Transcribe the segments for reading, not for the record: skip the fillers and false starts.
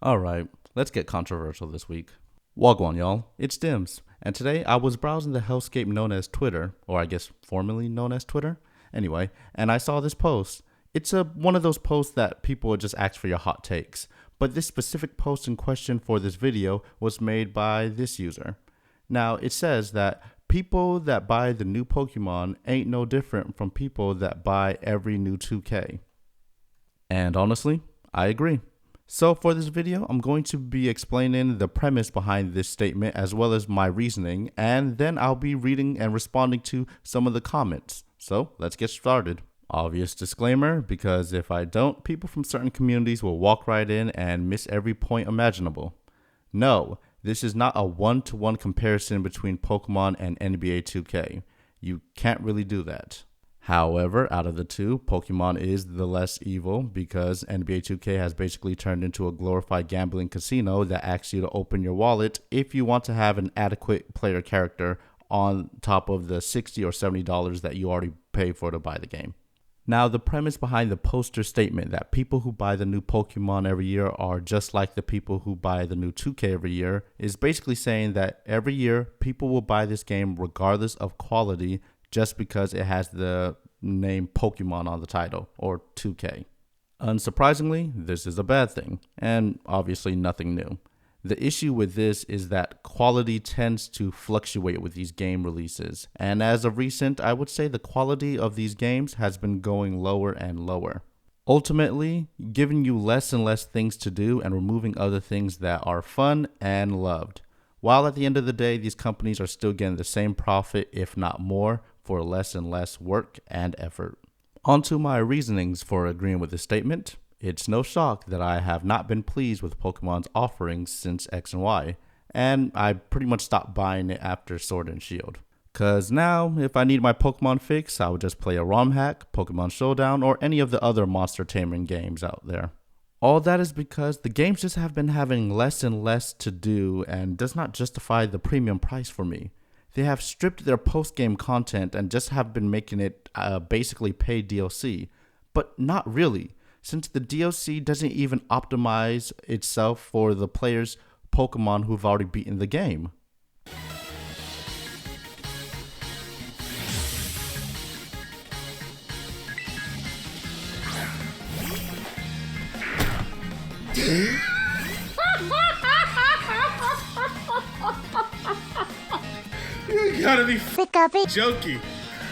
Alright, let's get controversial this week. Wagwan, y'all. It's Dimz, and today I was browsing the hellscape known as Twitter, or I guess formerly known as Twitter. Anyway, and I saw this post. It's one of those posts that people would just ask for your hot takes. But this specific post in question for this video was made by this user. Now, it says that people that buy the new Pokemon ain't no different from people that buy every new 2K. And honestly, I agree. So for this video, I'm going to be explaining the premise behind this statement as well as my reasoning, and then I'll be reading and responding to some of the comments. So let's get started. Obvious disclaimer, because if I don't, people from certain communities will walk right in and miss every point imaginable. No, this is not a one-to-one comparison between Pokemon and NBA 2K. You can't really do that. However, out of the two, Pokemon is the less evil because NBA 2K has basically turned into a glorified gambling casino that asks you to open your wallet if you want to have an adequate player character on top of the $60 or $70 that you already pay for to buy the game. Now, the premise behind the poster statement that people who buy the new Pokemon every year are just like the people who buy the new 2K every year is basically saying that every year people will buy this game regardless of quality just because it has the name Pokemon on the title, or 2K. Unsurprisingly, this is a bad thing, and obviously nothing new. The issue with this is that quality tends to fluctuate with these game releases, and as of recent, I would say the quality of these games has been going lower and lower. Ultimately, giving you less and less things to do and removing other things that are fun and loved. While at the end of the day, these companies are still getting the same profit, if not more, for less and less work and effort. On to my reasonings for agreeing with this statement. It's no shock that I have not been pleased with Pokemon's offerings since X and Y, and I pretty much stopped buying it after Sword and Shield. Cause now, if I need my Pokemon fix, I would just play a ROM hack, Pokemon Showdown, or any of the other monster taming games out there. All that is because the games just have been having less and less to do and does not justify the premium price for me. They have stripped their post-game content and just have been making it basically paid DLC. But not really, since the DLC doesn't even optimize itself for the players' Pokemon who've already beaten the game. You gotta be joking.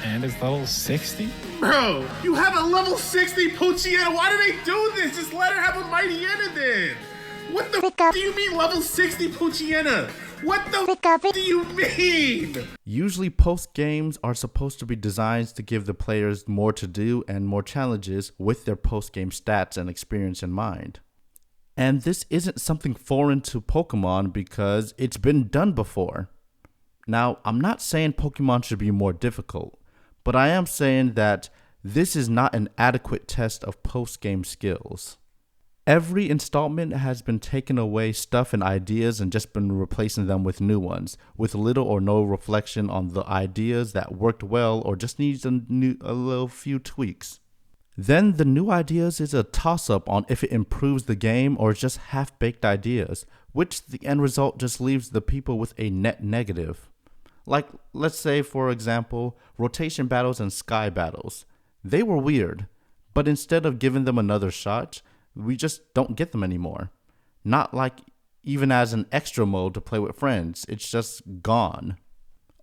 And it's level 60? Bro, you have a level 60 Poochyena. Why do they do this? Just let her have a Mightyena then. What the do you mean level 60 Poochyena? What the do you mean? Usually post games are supposed to be designed to give the players more to do and more challenges with their post game stats and experience in mind. And this isn't something foreign to Pokemon because it's been done before. Now, I'm not saying Pokemon should be more difficult, but I am saying that this is not an adequate test of post-game skills. Every installment has been taking away stuff and ideas and just been replacing them with new ones, with little or no reflection on the ideas that worked well or just needs a little few tweaks. Then the new ideas is a toss-up on if it improves the game or just half-baked ideas, which the end result just leaves the people with a net negative. Like, let's say, for example, rotation battles and sky battles. They were weird, but instead of giving them another shot, we just don't get them anymore. Not like even as an extra mode to play with friends, it's just gone.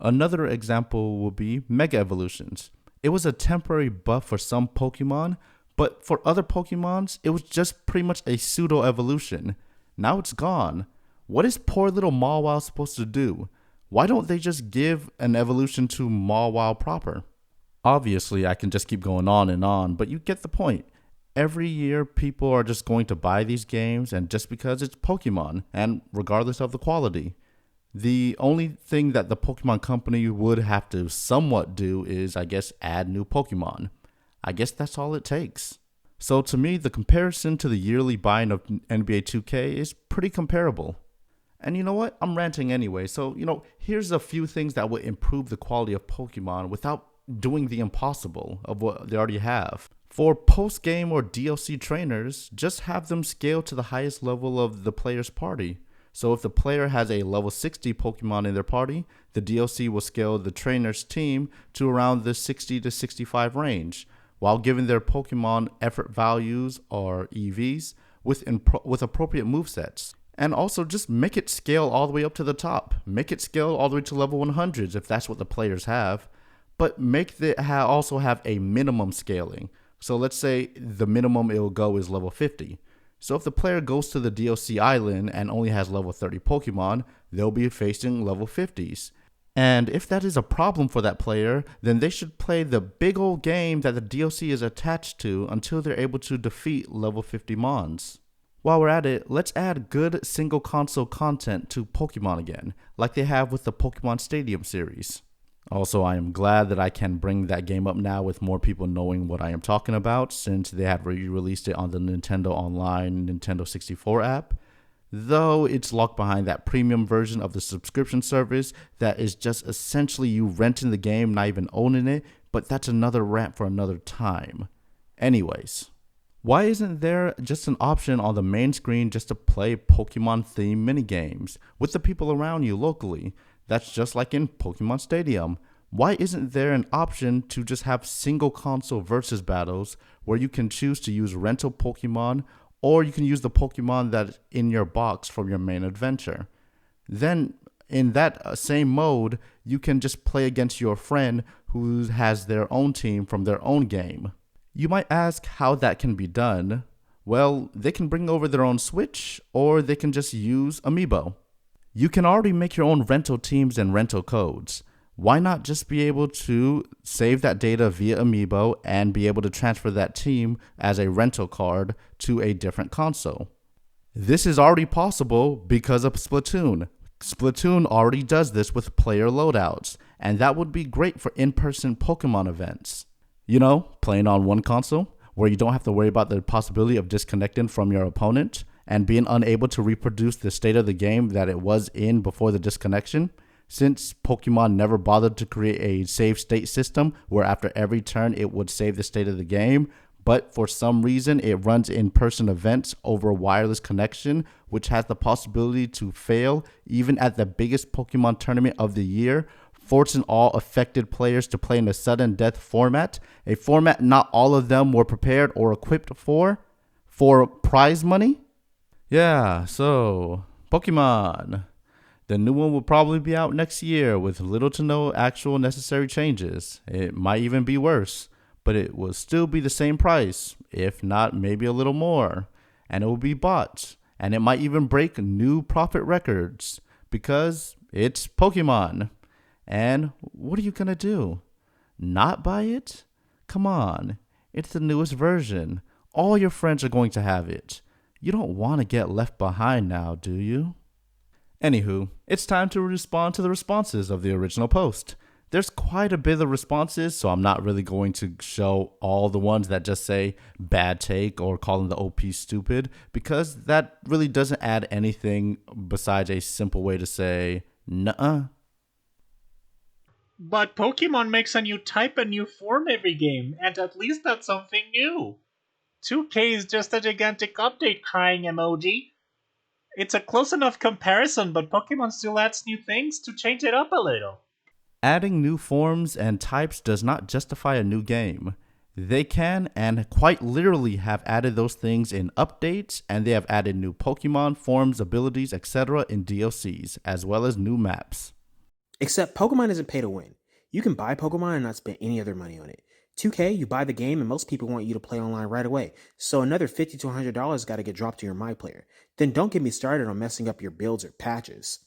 Another example would be Mega Evolutions. It was a temporary buff for some Pokemon, but for other Pokemons, it was just pretty much a pseudo evolution. Now it's gone. What is poor little Mawile supposed to do? Why don't they just give an evolution to Mawile proper? Obviously, I can just keep going on, but you get the point. Every year, people are just going to buy these games, and just because it's Pokemon, and regardless of the quality. The only thing that the Pokemon company would have to somewhat do is, I guess, add new Pokemon. I guess that's all it takes. So to me, the comparison to the yearly buying of NBA 2K is pretty comparable. And you know what? I'm ranting anyway. So, here's a few things that would improve the quality of Pokemon without doing the impossible of what they already have. For post-game or DLC trainers, just have them scale to the highest level of the player's party. So if the player has a level 60 Pokemon in their party, the DLC will scale the trainer's team to around the 60 to 65 range, while giving their Pokemon effort values or EVs with appropriate movesets. And also just make it scale all the way up to the top. Make it scale all the way to level 100s if that's what the players have. But make it also have a minimum scaling. So let's say the minimum it will go is level 50. So if the player goes to the DLC island and only has level 30 Pokemon, they'll be facing level 50s. And if that is a problem for that player, then they should play the big old game that the DLC is attached to until they're able to defeat level 50 Mons. While we're at it, let's add good single console content to Pokemon again, like they have with the Pokemon Stadium series. Also, I am glad that I can bring that game up now with more people knowing what I am talking about, since they have re-released it on the Nintendo Online Nintendo 64 app. Though it's locked behind that premium version of the subscription service that is just essentially you renting the game, not even owning it, but that's another rant for another time. Anyways, why isn't there just an option on the main screen just to play Pokemon-themed minigames with the people around you locally? That's just like in Pokemon Stadium. Why isn't there an option to just have single console versus battles where you can choose to use rental Pokemon, or you can use the Pokemon that's in your box from your main adventure? Then in that same mode, you can just play against your friend who has their own team from their own game. You might ask how that can be done. Well, they can bring over their own Switch, or they can just use Amiibo. You can already make your own rental teams and rental codes. Why not just be able to save that data via Amiibo and be able to transfer that team as a rental card to a different console? This is already possible because of Splatoon. Splatoon already does this with player loadouts, and that would be great for in-person Pokemon events. You know, playing on one console, where you don't have to worry about the possibility of disconnecting from your opponent and being unable to reproduce the state of the game that it was in before the disconnection, since Pokemon never bothered to create a save state system where after every turn it would save the state of the game, but for some reason it runs in-person events over a wireless connection, which has the possibility to fail even at the biggest Pokemon tournament of the year, forcing all affected players to play in a sudden death format, a format not all of them were prepared or equipped for prize money? Yeah, so Pokemon. The new one will probably be out next year with little to no actual necessary changes. It might even be worse, but it will still be the same price, if not maybe a little more. And it will be bought, and it might even break new profit records because it's Pokemon. And what are you gonna do? Not buy it? Come on, it's the newest version. All your friends are going to have it. You don't want to get left behind now, do you? Anywho, it's time to respond to the responses of the original post. There's quite a bit of responses, so I'm not really going to show all the ones that just say bad take or calling the OP stupid, because that really doesn't add anything besides a simple way to say, nuh-uh. But Pokemon makes a new type and new form every game, and at least that's something new. 2K is just a gigantic update crying emoji. It's a close enough comparison, but Pokemon still adds new things to change it up a little. Adding new forms and types does not justify a new game. They can and quite literally have added those things in updates, and they have added new Pokemon, forms, abilities, etc. in DLCs, as well as new maps. Except Pokemon isn't pay to win. You can buy Pokemon and not spend any other money on it. 2K, you buy the game and most people want you to play online right away, so another $50 to $100 got to get dropped to your My Player. Then don't get me started on messing up your builds or patches.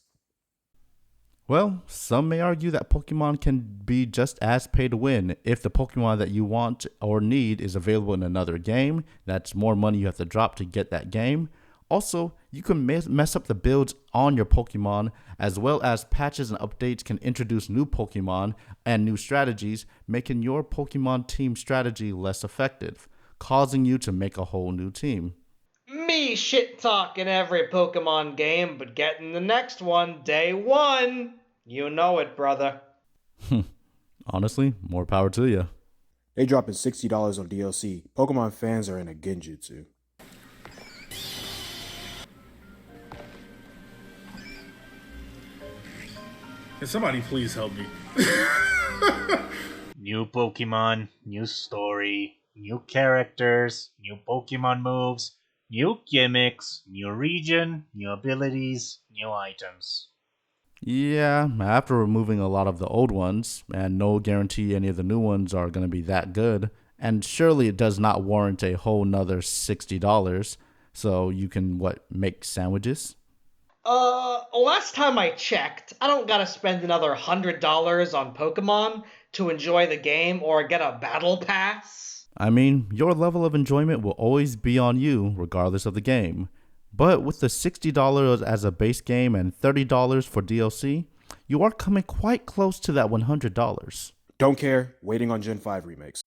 Well, some may argue that Pokemon can be just as pay to win if the Pokemon that you want or need is available in another game. That's more money you have to drop to get that game. Also, you can mess up the builds on your Pokemon, as well as patches and updates can introduce new Pokemon and new strategies, making your Pokemon team strategy less effective, causing you to make a whole new team. Me shit talking every Pokemon game, but getting the next one day one. You know it, brother. Honestly, more power to you. They dropping $60 on DLC. Pokemon fans are in a genjutsu. Can somebody please help me? New Pokemon, new story, new characters, new Pokemon moves, new gimmicks, new region, new abilities, new items. Yeah, after removing a lot of the old ones, and no guarantee any of the new ones are going to be that good, and surely it does not warrant a whole nother $60, so you can, make sandwiches? Last time I checked, I don't gotta spend another $100 on Pokemon to enjoy the game or get a battle pass. I mean, your level of enjoyment will always be on you, regardless of the game. But with the $60 as a base game and $30 for DLC, you are coming quite close to that $100. Don't care, waiting on Gen 5 remakes.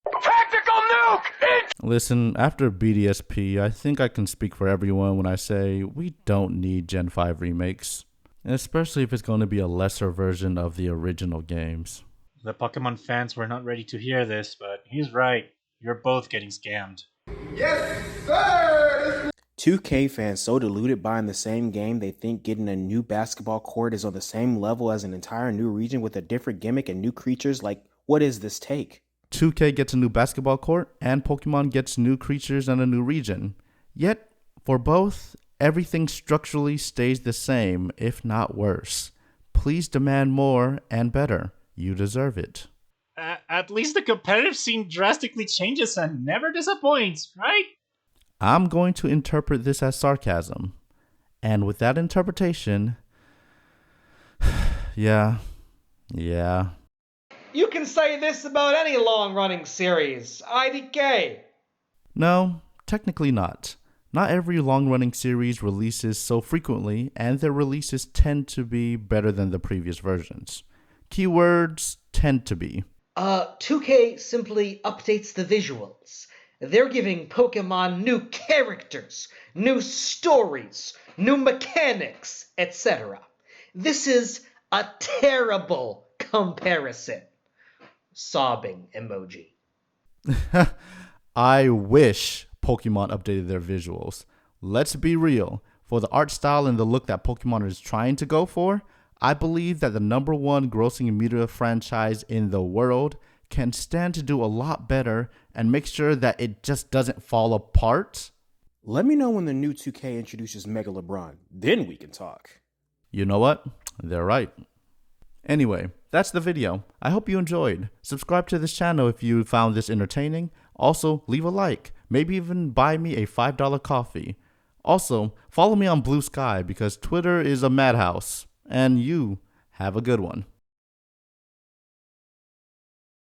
Listen, after BDSP, I think I can speak for everyone when I say we don't need Gen 5 remakes, especially if it's going to be a lesser version of the original games. The Pokemon fans were not ready to hear this, but he's right. You're both getting scammed. 2K fans so deluded buying the same game they think getting a new basketball court is on the same level as an entire new region with a different gimmick and new creatures. Like, what is this take? 2K gets a new basketball court, and Pokemon gets new creatures and a new region. Yet, for both, everything structurally stays the same, if not worse. Please demand more and better. You deserve it. At least the competitive scene drastically changes and never disappoints, right? I'm going to interpret this as sarcasm. And with that interpretation, yeah. You can say this about any long-running series. IDK. No, technically not. Not every long-running series releases so frequently, and their releases tend to be better than the previous versions. Keywords tend to be. 2K simply updates the visuals. They're giving Pokemon new characters, new stories, new mechanics, etc. This is a terrible comparison. Sobbing emoji. I wish Pokemon updated their visuals. Let's be real. For the art style and the look that Pokemon is trying to go for, I believe that the #1 grossing media franchise in the world can stand to do a lot better and make sure that it just doesn't fall apart. Let me know when the new 2K introduces Mega LeBron. Then we can talk. You know what? They're right. Anyway, that's the video. I hope you enjoyed. Subscribe to this channel if you found this entertaining. Also, leave a like. Maybe even buy me a $5 coffee. Also, follow me on Blue Sky because Twitter is a madhouse. And you have a good one.